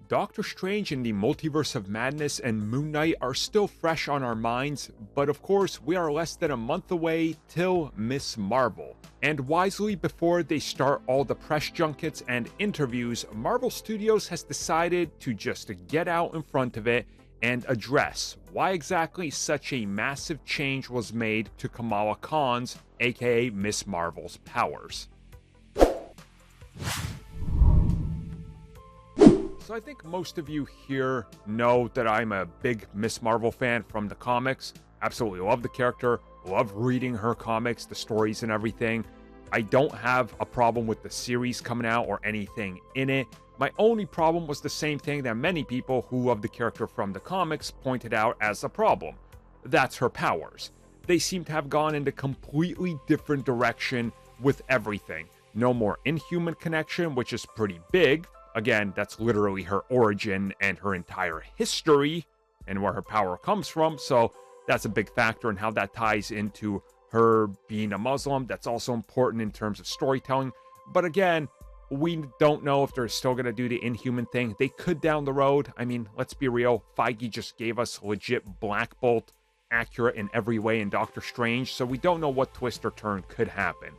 Doctor Strange and the Multiverse of Madness and Moon Knight are still fresh on our minds, but of course we are less than a month away till Ms. Marvel. And wisely, before they start all the press junkets and interviews, Marvel Studios has decided to just get out in front of it and address why exactly such a massive change was made to Kamala Khan's, aka Ms. Marvel's, powers. So I think most of you here know that I'm a big Ms. Marvel fan from the comics. Absolutely love the character, love reading her comics, the stories and everything. I don't have a problem with the series coming out or anything in it. My only problem was the same thing that many people who love the character from the comics pointed out as a problem. That's her powers. They seem to have gone in a completely different direction with everything. No more Inhuman connection, which is pretty big. Again, that's literally her origin and her entire history and where her power comes from. So that's a big factor in how that ties into her being a Muslim. That's also important in terms of storytelling. But again, we don't know if they're still going to do the Inhuman thing. They could down the road. I mean, let's be real. Feige just gave us legit Black Bolt, accurate in every way in Doctor Strange. So we don't know what twist or turn could happen.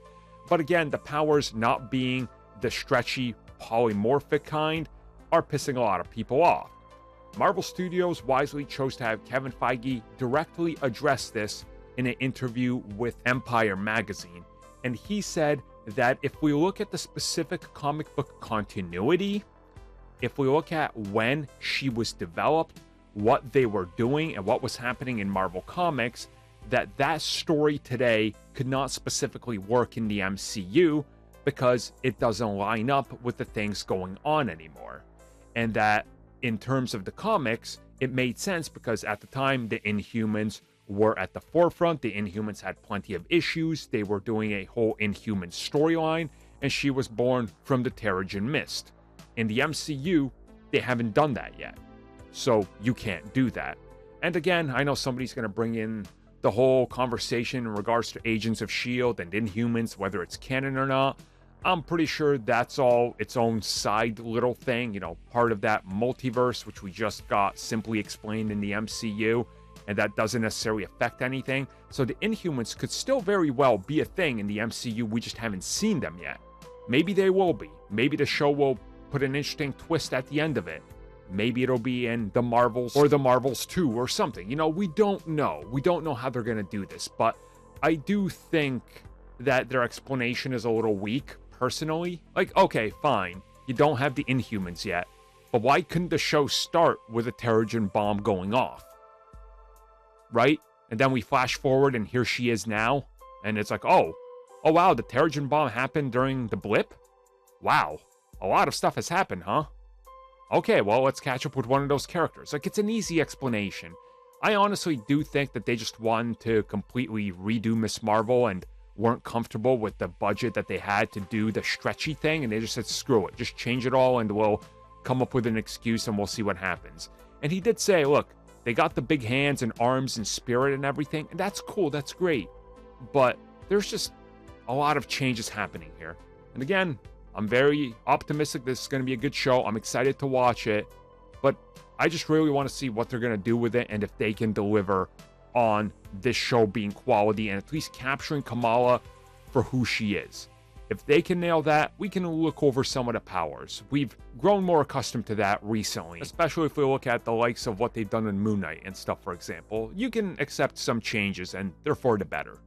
But again, the powers not being the stretchy, polymorphic kind are pissing a lot of people off. Marvel Studios wisely chose to have Kevin Feige directly address this in an interview with Empire magazine, and he said that if we look at the specific comic book continuity, if we look at when she was developed, what they were doing, and what was happening in Marvel Comics, that story today could not specifically work in the MCU because it doesn't line up with the things going on anymore. And that in terms of the comics, it made sense because at the time, the Inhumans were at the forefront. The Inhumans had plenty of issues. They were doing a whole Inhuman storyline, and she was born from the Terrigen Mist. In the MCU, they haven't done that yet. So you can't do that. And again, I know somebody's going to bring in the whole conversation in regards to Agents of S.H.I.E.L.D. and Inhumans, whether it's canon or not. I'm pretty sure that's all its own side little thing, you know, part of that multiverse, which we just got simply explained in the MCU, and that doesn't necessarily affect anything. So the Inhumans could still very well be a thing in the MCU, we just haven't seen them yet. Maybe they will be. Maybe the show will put an interesting twist at the end of it. Maybe it'll be in the Marvels or the Marvels 2 or something. You know, we don't know. We don't know how they're going to do this, but I do think that their explanation is a little weak. Personally, like, okay, fine, you don't have the Inhumans yet, but why couldn't the show start with a Terrigen bomb going off? Right? And then we flash forward and here she is now, and it's like, oh wow, the Terrigen bomb happened during the blip? Wow, a lot of stuff has happened, huh? Okay, well, let's catch up with one of those characters. Like, it's an easy explanation. I honestly do think that they just wanted to completely redo Ms. Marvel and weren't comfortable with the budget that they had to do the stretchy thing, and they just said, screw it, just change it all and we'll come up with an excuse and we'll see what happens. And he did say, look, they got the big hands and arms and spirit and everything, and that's cool, that's great, but there's just a lot of changes happening here. And again, I'm very optimistic this is going to be a good show. I'm excited to watch it, but I just really want to see what they're going to do with it and if they can deliver on this show being quality and at least capturing Kamala for who she is. If they can nail that, we can look over some of the powers. We've grown more accustomed to that recently, especially if we look at the likes of what they've done in Moon Knight and stuff, for example. You can accept some changes and they're for the better.